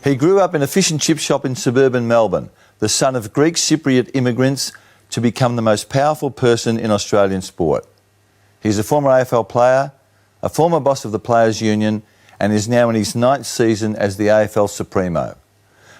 He grew up in a fish and chip shop in suburban Melbourne, the son of Greek Cypriot immigrants, to become the most powerful person in Australian sport. He's a former AFL player, a former boss of the Players' Union, and is now in his 9th season as the AFL Supremo.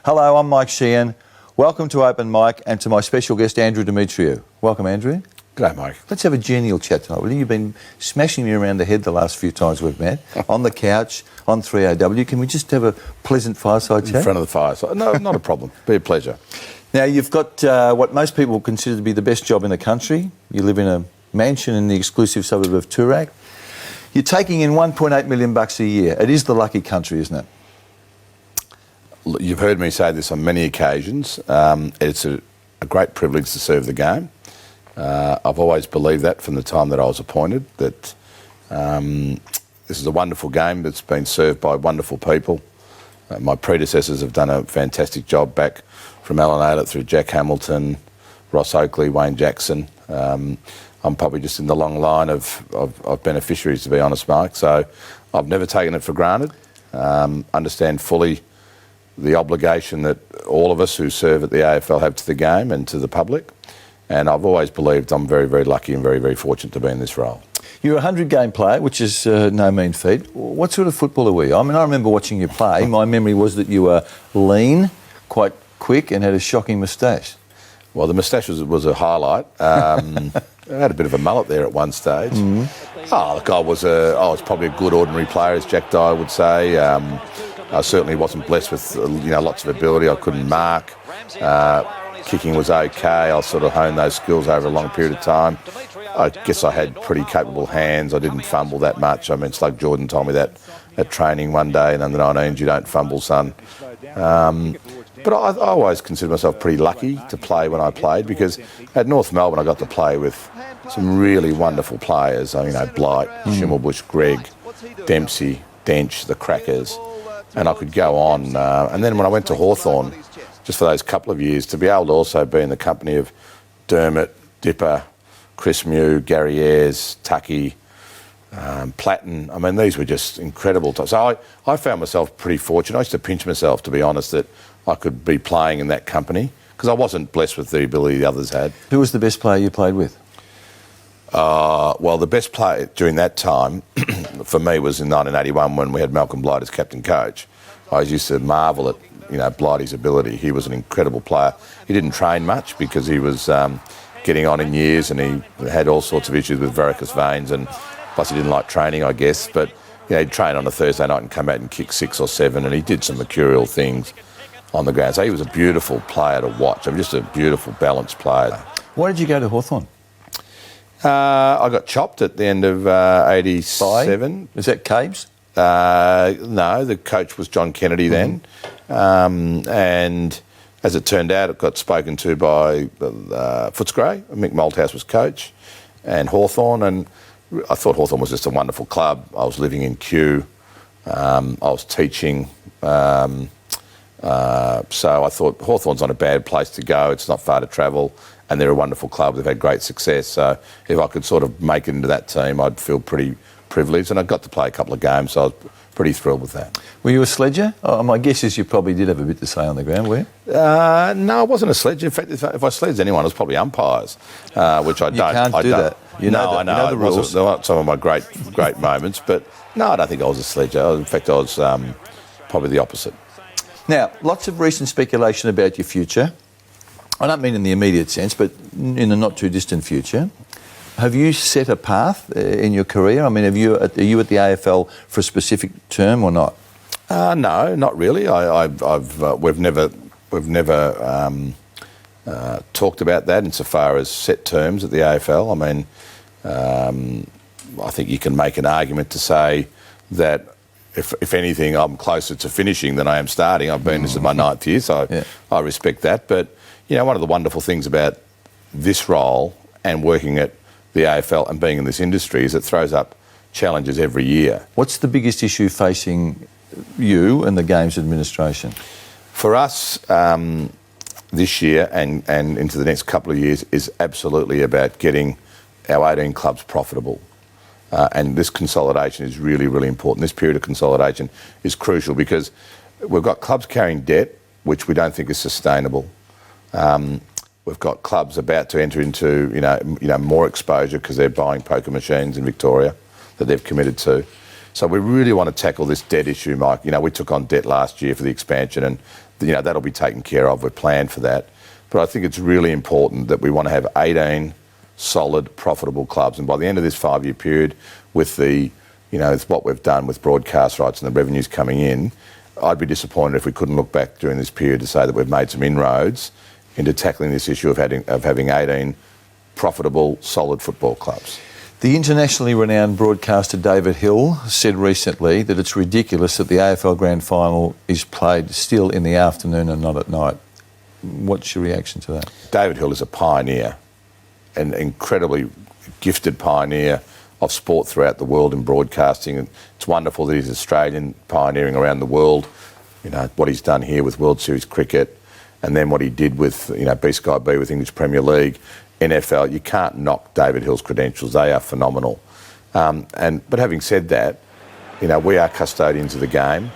Hello, I'm Mike Sheehan. Welcome to Open Mic and to my special guest, Andrew Demetriou. Welcome, Andrew. G'day, Mike. Let's have a genial chat tonight. Well, you've been smashing me around the head the last few times we've met, on the couch, on 3AW. Can we just have a pleasant fireside chat? In front of the fireside? No, not a problem. Be a pleasure. Now, you've got what most people consider to be the best job in the country. You live in a mansion in the exclusive suburb of Toorak. You're taking in $1.8 million a year. It is the lucky country, isn't it? You've heard me say this on many occasions. It's a great privilege to serve the game. I've always believed that from the time that I was appointed, that this is a wonderful game that's been served by wonderful people. My predecessors have done a fantastic job, back from Alan Aylett through Jack Hamilton, Ross Oakley, Wayne Jackson. I'm probably just in the long line of beneficiaries, to be honest, Mike. So I've never taken it for granted. Understand fully the obligation that all of us who serve at the AFL have to the game and to the public. And I've always believed I'm very, very lucky and very, very fortunate to be in this role. You're a 100-game player, which is no mean feat. What sort of footballer were you? I mean, I remember watching you play. My memory was that you were lean, quite quick, and had a shocking moustache. Well, the moustache was a highlight. I had a bit of a mullet there at one stage. Oh, look, I was probably a good ordinary player, as Jack Dyer would say. I certainly wasn't blessed with lots of ability. I couldn't mark. Kicking was okay. I sort of honed those skills over a long period of time. I guess I had pretty capable hands. I didn't fumble that much. I mean, Slug Jordan told me that at training one day in under 19s, you don't fumble, son. But I always consider myself pretty lucky to play when I played, because at North Melbourne I got to play with some really wonderful players. Blight, Schimmelbusch, Greg, Dempsey, Dench, the Crackers, and I could go on. And then when I went to Hawthorn, just for those couple of years, to be able to also be in the company of Dermott, Dipper, Chris Mew, Gary Ayres, Tucky, Platten. I mean, these were just incredible times. So I found myself pretty fortunate. I used to pinch myself, to be honest, that I could be playing in that company, because I wasn't blessed with the ability the others had. Who was the best player you played with? Well, the best player during that time for me was in 1981, when we had Malcolm Blight as captain coach. I used to marvel at Blighty's ability. He was an incredible player. He didn't train much because he was getting on in years, and he had all sorts of issues with varicose veins, and plus he didn't like training, I guess. But he'd train on a Thursday night and come out and kick 6 or 7, and he did some mercurial things on the ground. So he was a beautiful player to watch. I mean, just a beautiful, balanced player. Why did you go to Hawthorn? I got chopped at the end of 87. Is that Cabes? No, the coach was John Kennedy then. And as it turned out, it got spoken to by Footscray. Mick Malthouse was coach, and Hawthorn. And I thought Hawthorn was just a wonderful club. I was living in Kew. I was teaching. So I thought Hawthorn's not a bad place to go. It's not far to travel, and they're a wonderful club. They've had great success. So if I could sort of make it into that team, I'd feel pretty privileged, and I got to play a couple of games, so I was pretty thrilled with that. Were you a sledger? My guess is you probably did have a bit to say on the ground, were you? No, I wasn't a sledger. In fact, if I sledged anyone, it was probably umpires, which I don't. You can't do that. I know the rules. They weren't some of my great moments, but no, I don't think I was a sledger. In fact, I was probably the opposite. Now, lots of recent speculation about your future. I don't mean in the immediate sense, but in the not too distant future. Have you set a path in your career? I mean, are you at the AFL for a specific term or not? No, not really. We've never talked about that insofar as set terms at the AFL. I mean, I think you can make an argument to say that if anything, I'm closer to finishing than I am starting. This is my 9th year, so yeah. I respect that. But one of the wonderful things about this role and working at the AFL and being in this industry is it throws up challenges every year. What's the biggest issue facing you and the Games administration? For us, this year and into the next couple of years is absolutely about getting our 18 clubs profitable. And this consolidation is really, really important. This period of consolidation is crucial because we've got clubs carrying debt, which we don't think is sustainable. We've got clubs about to enter into, more exposure because they're buying poker machines in Victoria that they've committed to. So we really want to tackle this debt issue, Mike. We took on debt last year for the expansion and, that'll be taken care of. We're planned for that. But I think it's really important that we want to have 18 solid, profitable clubs. And by the end of this 5-year period, with with what we've done with broadcast rights and the revenues coming in, I'd be disappointed if we couldn't look back during this period to say that we've made some inroads into tackling this issue of having 18 profitable, solid football clubs. The internationally renowned broadcaster David Hill said recently that it's ridiculous that the AFL Grand Final is played still in the afternoon and not at night. What's your reaction to that? David Hill is a pioneer, an incredibly gifted pioneer of sport throughout the world in broadcasting. And it's wonderful that he's Australian, pioneering around the world. What he's done here with World Series cricket, and then what he did with, B-Sky B with English Premier League, NFL. You can't knock David Hill's credentials. They are phenomenal. But having said that, we are custodians of the game.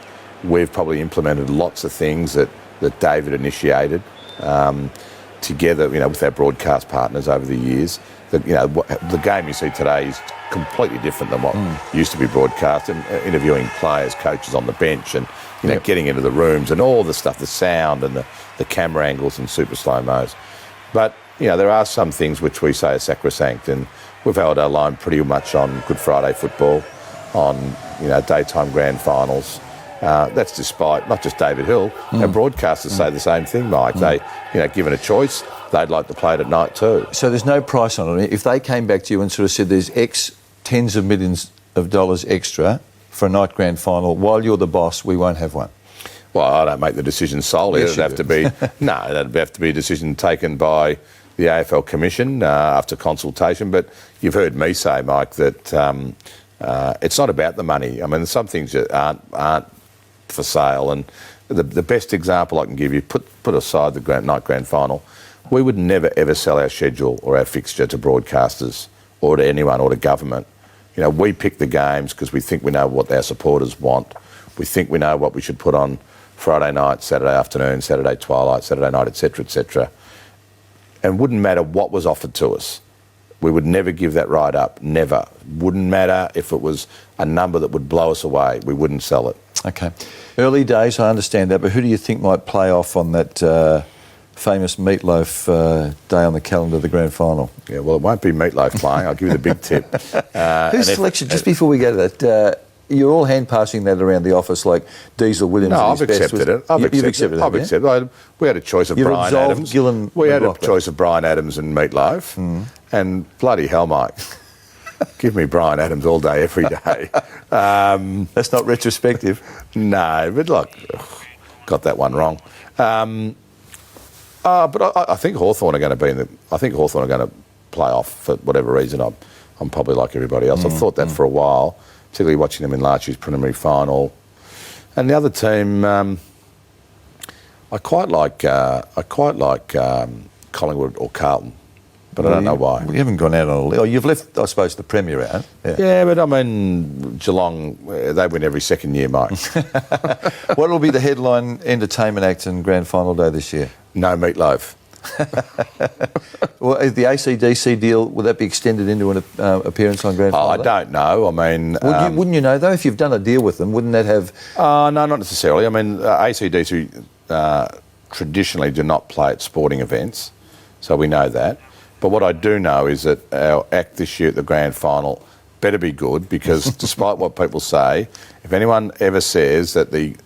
We've probably implemented lots of things that David initiated together, with our broadcast partners over the years. The game you see today is completely different than what used to be broadcast. And interviewing players, coaches on the bench, and getting into the rooms and all the stuff, the sound and the camera angles and super slow-mos. But, there are some things which we say are sacrosanct, and we've held our line pretty much on Good Friday football, on, daytime grand finals. That's despite not just David Hill. Our broadcasters say the same thing, Mike. They, given a choice, they'd like to play it at night too. So there's no price on it. If they came back to you and sort of said there's X tens of millions of dollars extra for a night grand final, while you're the boss, we won't have one. Well, I don't make the decision solely. Yes, It'd have to be that'd have to be a decision taken by the AFL Commission after consultation. But you've heard me say, Mike, that it's not about the money. I mean, some things that aren't for sale, and the best example I can give you, put aside the night grand final, we would never ever sell our schedule or our fixture to broadcasters or to anyone or to government. We pick the games because we think we know what our supporters want. We think we know what we should put on Friday night, Saturday afternoon, Saturday twilight, Saturday night, etc., etc. And wouldn't matter what was offered to us. We would never give that right up, never. Wouldn't matter if it was a number that would blow us away. We wouldn't sell it. Okay. Early days, I understand that, but who do you think might play off on that famous Meatloaf day on the calendar of the grand final? Yeah, well, it won't be Meatloaf playing. I'll give you the big tip. Whose selection, just before we go to that, you're all hand-passing that around the office like Diesel Williams. No, I've accepted it. You've accepted it. I've accepted it. We had a choice of Brian Adams. We had a choice of Brian Adams and Meatloaf. And bloody hell, Mike. Give me Brian Adams all day, every day. That's not retrospective. No, but look, got that one wrong. But I think Hawthorn are going to be I think Hawthorn are going to play off for whatever reason. I'm probably like everybody else. I've thought that for a while, particularly watching them in last year's preliminary final. And the other team, I quite like Collingwood or Carlton. But I don't know why. We haven't gone out on a limb. Oh, you've left, I suppose, the Premier out. Yeah, but I mean, Geelong, they win every second year, Mike. What will be the headline entertainment act and grand final day this year? No Meatloaf. Well, is the ACDC deal, will that be extended into an appearance on grand final day? I don't know. I mean... wouldn't you know, though? If you've done a deal with them, wouldn't that have... No, not necessarily. I mean, ACDC traditionally do not play at sporting events, so we know that. But what I do know is that our act this year at the grand final better be good, because despite what people say, if anyone ever says that the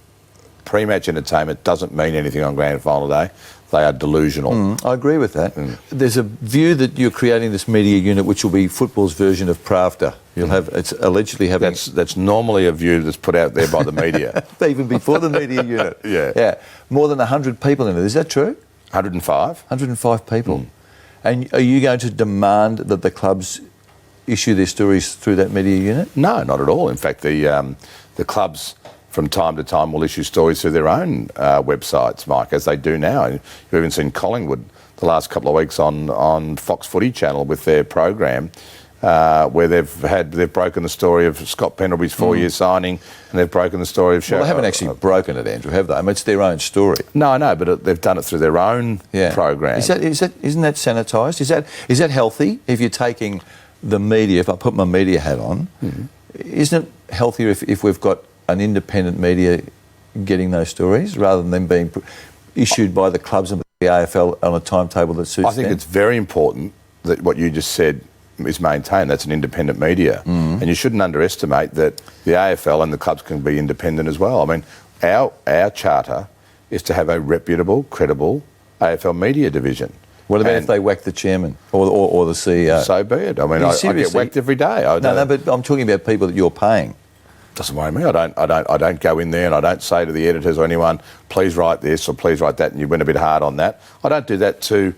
pre-match entertainment doesn't mean anything on grand final day, they are delusional. I agree with that. There's a view that you're creating this media unit which will be football's version of Pravda. You'll have, it's allegedly having... That's normally a view that's put out there by the media. Even before the media unit. Yeah. More than 100 people in it. Is that true? 105. 105 people. And are you going to demand that the clubs issue their stories through that media unit? No, not at all. In fact, the clubs from time to time will issue stories through their own websites, Mike, as they do now. And you've even seen Collingwood the last couple of weeks on Fox Footy Channel with their program where they've broken the story of Scott Pendlebury's 4-year signing, and they've broken the story of. Well, they haven't actually broken it, Andrew, have they? I mean, it's their own story. No, I know, but they've done it through their own program. Isn't that sanitised? Is that healthy? If you're taking the media, if I put my media hat on, isn't it healthier if we've got an independent media getting those stories rather than them being issued by the clubs and the AFL on a timetable that suits them? I think it's very important that what you just said is maintained. That's an independent media. And you shouldn't underestimate that the AFL and the clubs can be independent as well. I mean, our charter is to have a reputable, credible AFL media division. What about if they whack the chairman or the CEO? So be it. I mean, I get whacked every day. No, but I'm talking about people that you're paying. Doesn't worry me. I don't go in there and I don't say to the editors or anyone, please write this or please write that, and you went a bit hard on that. I don't do that to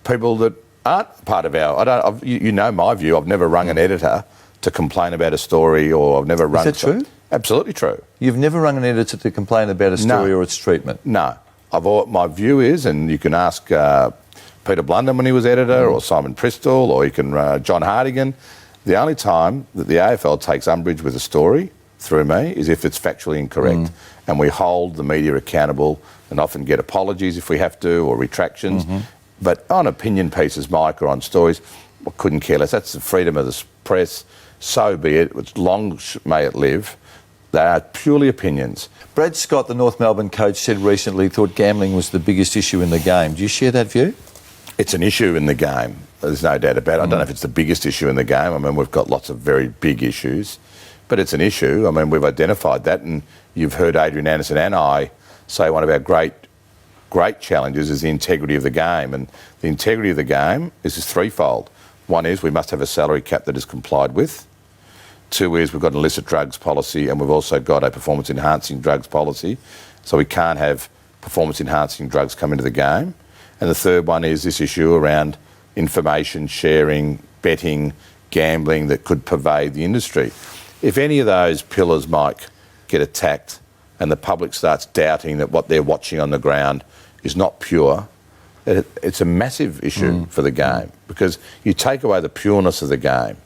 people that aren't part of you know my view. I've never rung an editor to complain about a story, or I've never rung... Is that true? Absolutely true. You've never rung an editor to complain about a story or its treatment? No. My view is, and you can ask Peter Blunden when he was editor, or Simon Pristall, or you can John Hardigan, the only time that the AFL takes umbrage with a story through me is if it's factually incorrect. And we hold the media accountable and often get apologies if we have to, or retractions. But on opinion pieces, Mike, or on stories, I couldn't care less. That's the freedom of the press. So be it. It's long may it live. They are purely opinions. Brad Scott, the North Melbourne coach, said recently he thought gambling was the biggest issue in the game. Do you share that view? It's an issue in the game. There's no doubt about it. I don't know if it's the biggest issue in the game. I mean, we've got lots of very big issues, but it's an issue. I mean, we've identified that, and you've heard Adrian Anderson and I say one of our great challenges is the integrity of the game. And the integrity of the game is threefold. One is we must have a salary cap that is complied with. Two is we've got an illicit drugs policy, and we've also got a performance-enhancing drugs policy. So we can't have performance-enhancing drugs come into the game. And the third one is this issue around information sharing, betting, gambling that could pervade the industry. If any of those pillars, Mike, get attacked and the public starts doubting that what they're watching on the ground is not pure, it's a massive issue for the game, because you take away the pureness of the game,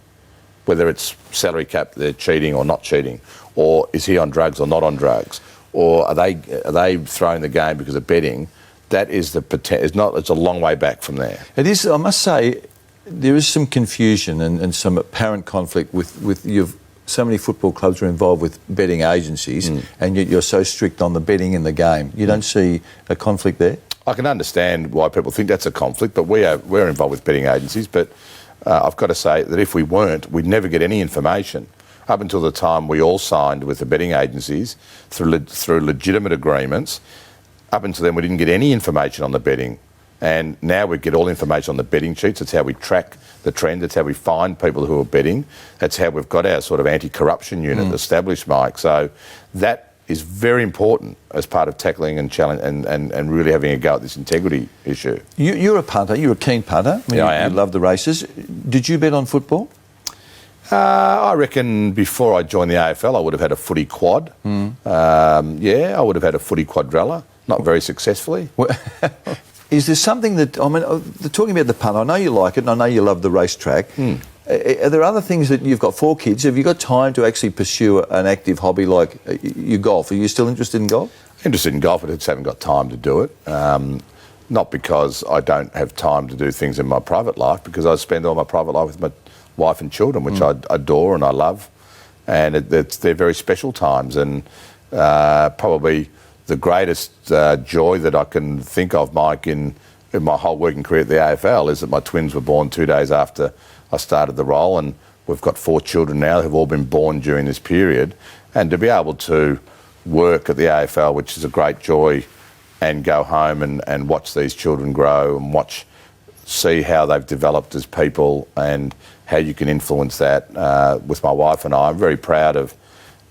whether it's salary cap, they're cheating or not cheating, or is he on drugs or not on drugs, or are they throwing the game because of betting? That is the potential. It's a long way back from there. It is. I must say, there is some confusion and some apparent conflict with so many football clubs are involved with betting agencies, and yet you're so strict on the betting in the game. You don't see a conflict there? I can understand why people think that's a conflict, but we're involved with betting agencies. But I've got to say that if we weren't, we'd never get any information. Up until the time we all signed with the betting agencies through legitimate agreements, up until then we didn't get any information on the betting. And now we get all information on the betting sheets. That's how we track the trend. That's how we find people who are betting. That's how we've got our sort of anti-corruption unit established, Mike. So that is very important as part of tackling and challenge and really having a go at this integrity issue. You're a punter. You're a keen punter. I am. You love the races. Did you bet on football? I reckon before I joined the AFL, I would have had a footy quad. I would have had a footy quadrella. Not very successfully. Is there something that, I mean, talking about the punt, I know you like it and I know you love the racetrack. Are there other things that you've got 4 kids? Have you got time to actually pursue an active hobby like you golf? Are you still interested in golf? Interested in golf, but I just haven't got time to do it. Not because I don't have time to do things in my private life, because I spend all my private life with my wife and children, which I adore and I love. And they're very special times, and probably the greatest joy that I can think of, Mike, in my whole working career at the AFL is that my twins were born 2 days after I started the role, and we've got 4 children now who've all been born during this period. And to be able to work at the AFL, which is a great joy, and go home and watch these children grow and see how they've developed as people and how you can influence that with my wife and I. I'm very proud of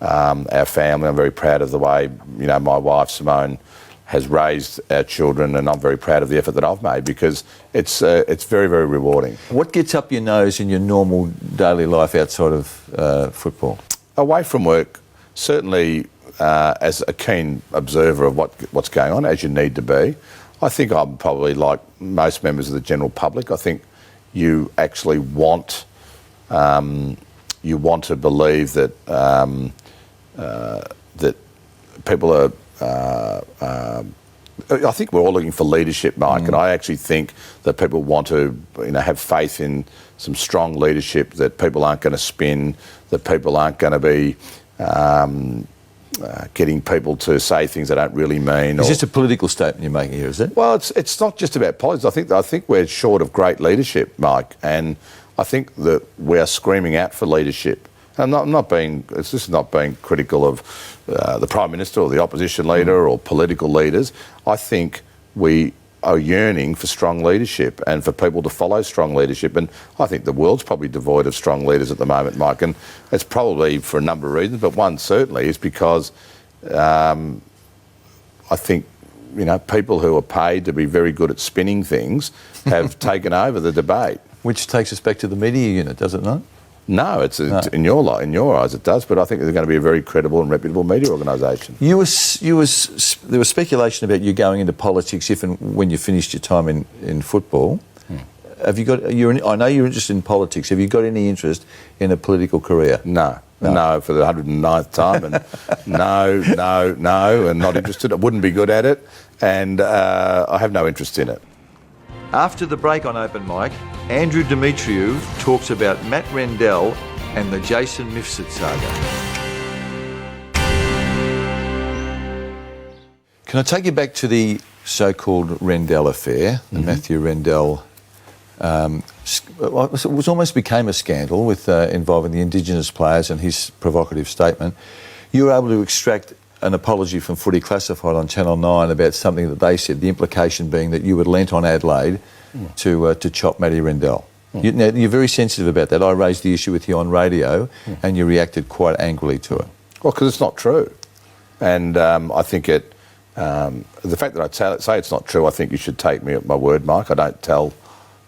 our family. I'm very proud of the way, my wife, Simone, has raised our children, and I'm very proud of the effort that I've made, because it's very, very rewarding. What gets up your nose in your normal daily life outside of football? Away from work, certainly as a keen observer of what's going on, as you need to be. I think I'm probably like most members of the general public. I think you actually want You want to believe that that people are. I think we're all looking for leadership, Mike, and I actually think that people want to, have faith in some strong leadership. That people aren't going to spin. That people aren't going to be getting people to say things they don't really mean. Is this a political statement you're making here? Is it? Well, it's not just about politics. I think we're short of great leadership, Mike, and I think that we are screaming out for leadership. I'm not being. It's just not being critical of the Prime Minister or the opposition leader or political leaders. I think we are yearning for strong leadership and for people to follow strong leadership. And I think the world's probably devoid of strong leaders at the moment, Mike. And it's probably for a number of reasons, but one certainly is because I think people who are paid to be very good at spinning things have taken over the debate. Which takes us back to the media unit, does it not? No, in your eyes it does, but I think they're going to be a very credible and reputable media organisation. There was speculation about you going into politics if and when you finished your time in football. Have you got? I know you're interested in politics. Have you got any interest in a political career? No, for the 109th time, and no, and not interested. I wouldn't be good at it, and I have no interest in it. After the break on Open Mic, Andrew Demetriou talks about Matt Rendell and the Jason Mifsud saga. Can I take you back to the so-called Rendell affair, the Matthew Rendell? It almost became a scandal with involving the Indigenous players and his provocative statement. You were able to extract an apology from Footy Classified on Channel 9 about something that they said, the implication being that you had lent on Adelaide to chop Matty Rendell. You're very sensitive about that. I raised the issue with you on radio and you reacted quite angrily to it. Well, because it's not true. And I think the fact that I say it's not true, I think you should take me at my word, Mike. I don't tell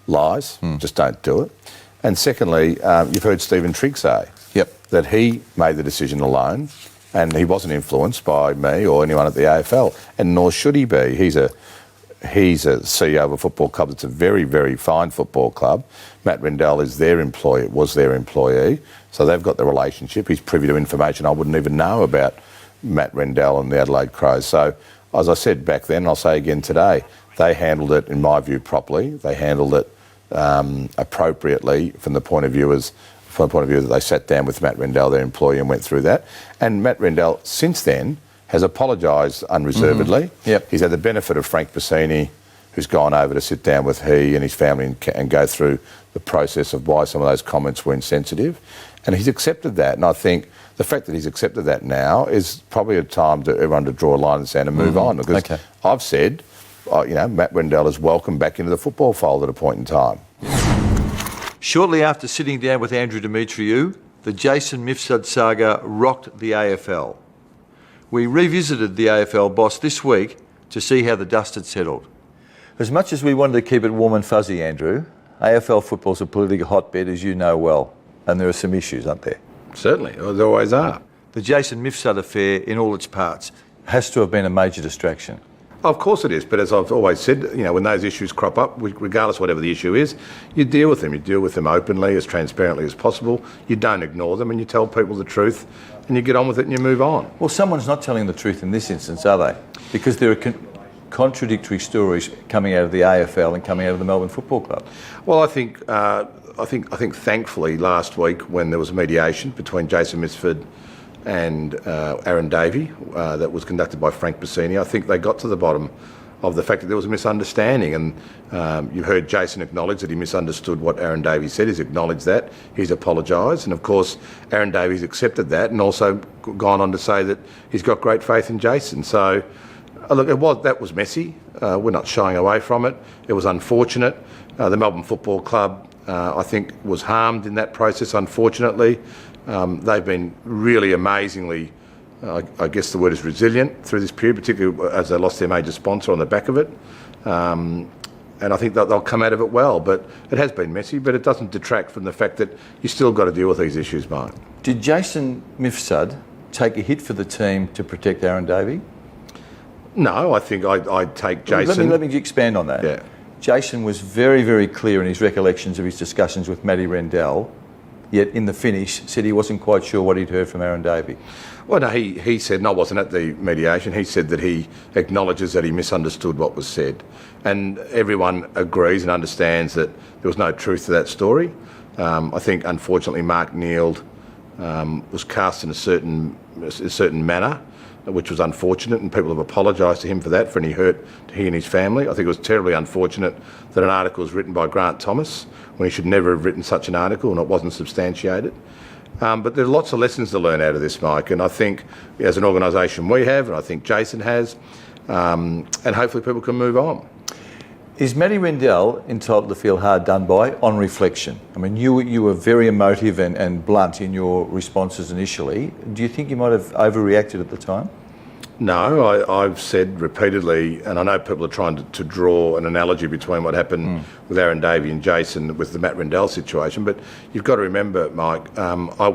lies, just don't do it. And secondly, you've heard Stephen Trigg say that he made the decision alone and he wasn't influenced by me or anyone at the AFL, and nor should he be. He's a CEO of a football club that's a very, very fine football club. Matt Rendell is their employee, was their employee, so they've got the relationship. He's privy to information I wouldn't even know about Matt Rendell and the Adelaide Crows. So, as I said back then, I'll say again today, they handled it, in my view, properly. They handled it appropriately from the point of view that they sat down with Matt Rendell, their employee, and went through that. And Matt Rendell, since then, has apologised unreservedly. He's had the benefit of Frank Bassini, who's gone over to sit down with he and his family and go through the process of why some of those comments were insensitive. And he's accepted that. And I think the fact that he's accepted that now is probably a time to everyone to draw a line in the sand and move on. Because I've said, Matt Rendell is welcome back into the football fold at a point in time. Shortly after sitting down with Andrew Demetriou, the Jason Mifsud saga rocked the AFL. We revisited the AFL boss this week to see how the dust had settled. As much as we wanted to keep it warm and fuzzy, Andrew, AFL football's a political hotbed, as you know well, and there are some issues, aren't there? Certainly, there always are. The Jason Mifsud affair, in all its parts, has to have been a major distraction. Of course it is, but as I've always said, when those issues crop up, regardless of whatever the issue is, you deal with them. You deal with them openly, as transparently as possible. You don't ignore them and you tell people the truth and you get on with it and you move on. Well, someone's not telling the truth in this instance, are they? Because there are contradictory stories coming out of the AFL and coming out of the Melbourne Football Club. Well, I think thankfully last week when there was a mediation between Jason Mifsud and Aaron Davey that was conducted by Frank Bassini, I think they got to the bottom of the fact that there was a misunderstanding, and you heard Jason acknowledge that he misunderstood what Aaron Davey said. He's acknowledged that, he's apologised, and of course Aaron Davey's accepted that and also gone on to say that he's got great faith in Jason. So look, that was messy. We're not shying away from it. It was unfortunate. The Melbourne Football Club I think was harmed in that process, unfortunately. They've been really amazingly, I guess the word is resilient through this period, particularly as they lost their major sponsor on the back of it. And I think that they'll come out of it well. But it has been messy, but it doesn't detract from the fact that you still got to deal with these issues, Mark. Did Jason Mifsud take a hit for the team to protect Aaron Davey? No, I think I'd take Jason. Let me expand on that. Yeah. Jason was very, very clear in his recollections of his discussions with Matty Rendell yet in the finish said he wasn't quite sure what he'd heard from Aaron Davey. Well, no, he said, and I wasn't at the mediation, he said that he acknowledges that he misunderstood what was said. And everyone agrees and understands that there was no truth to that story. I think, unfortunately, Mark Neeld was cast in a certain manner, which was unfortunate, and people have apologised to him for that, for any hurt to he and his family. I think it was terribly unfortunate that an article was written by Grant Thomas when he should never have written such an article and it wasn't substantiated. But there's lots of lessons to learn out of this, Mike, and I think as an organisation we have, and I think Jason has, and hopefully people can move on. Is Matty Rendell entitled to feel hard done by on reflection? I mean, you were very emotive and blunt in your responses initially. Do you think you might have overreacted at the time? No, I've said repeatedly, and I know people are trying to draw an analogy between what happened with Aaron Davey and Jason with the Matt Rendell situation, but you've got to remember, Mike,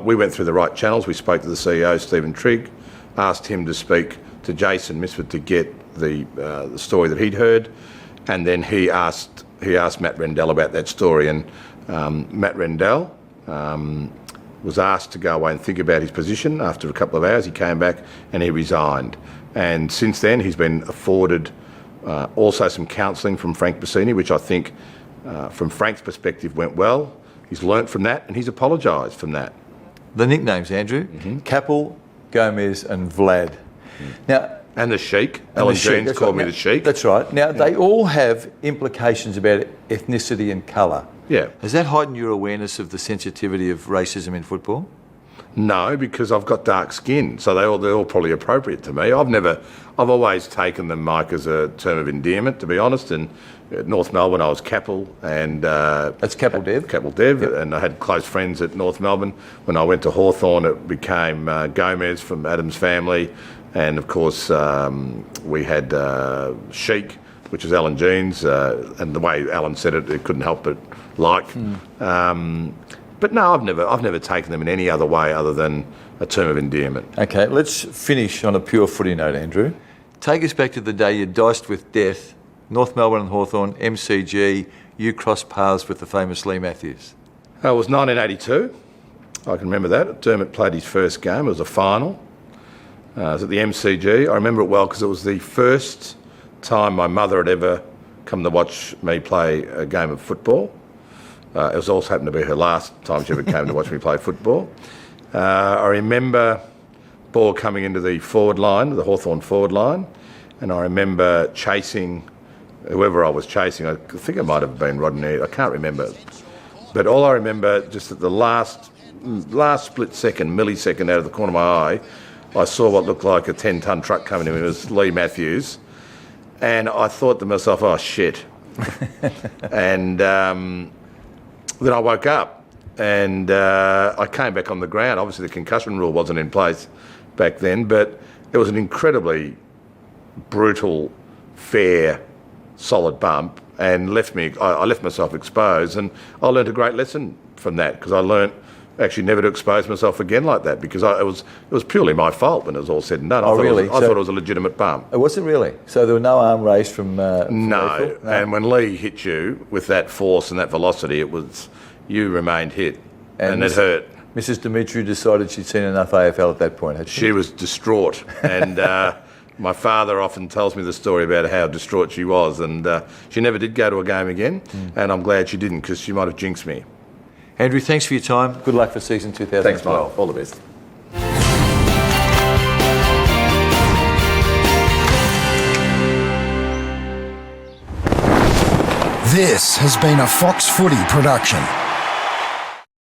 we went through the right channels. We spoke to the CEO, Stephen Trigg, asked him to speak to Jason Misford to get the story that he'd heard, and then he asked Matt Rendell about that story, and Matt Rendell was asked to go away and think about his position. After a couple of hours, he came back and he resigned. And since then, he's been afforded also some counselling from Frank Bassini, which I think, from Frank's perspective, went well. He's learnt from that and he's apologised from that. The nicknames, Andrew, Capel, Gomez and Vlad. Now, and the Sheik. Alan Jeans called me the Sheik. That's right. Now, they all have implications about ethnicity and colour. Yeah. Has that heightened your awareness of the sensitivity of racism in football? No, because I've got dark skin, so they're all probably appropriate to me. I've always taken them, Mike, as a term of endearment, to be honest. And at North Melbourne, I was Capel, and that's Capel Dev. Capel Dev, yep. And I had close friends at North Melbourne. When I went to Hawthorn, it became Gomez from Adam's family, and of course we had Sheik, which is Alan Jeans, and the way Alan said it, it couldn't help but like. But no, I've never taken them in any other way other than a term of endearment. Okay, let's finish on a pure footy note, Andrew. Take us back to the day you diced with death, North Melbourne and Hawthorn, MCG, you crossed paths with the famous Lee Matthews. It was 1982. I can remember that. Dermot played his first game. It was a final. It was at the MCG. I remember it well because it was the first time my mother had ever come to watch me play a game of football. It was also happened to be her last time she ever came to watch me play football. I remember ball coming into the forward line, the Hawthorn forward line, and I remember chasing whoever I was chasing. I think it might have been Rodney. I can't remember. But all I remember, just at the last split second, millisecond out of the corner of my eye, I saw what looked like a 10-tonne truck coming in. It was Lee Matthews. And I thought to myself, oh, shit. And then I woke up and I came back on the ground. Obviously, the concussion rule wasn't in place back then, but it was an incredibly brutal, fair, solid bump and I left myself exposed. And I learned a great lesson from that because I learnt actually never to expose myself again like that because it was purely my fault when it was all said and done. I thought it was a legitimate bump. Oh, was it really? So there were no arm raised from no. And when Lee hit you with that force and that velocity, you remained hit and it hurt. Mrs. Demetriou decided she'd seen enough AFL at that point, had she? She was distraught and my father often tells me the story about how distraught she was and she never did go to a game again and I'm glad she didn't because she might have jinxed me. Andrew, thanks for your time. Good luck for season 2012. Thanks, Mike. All the best. This has been a Fox Footy production.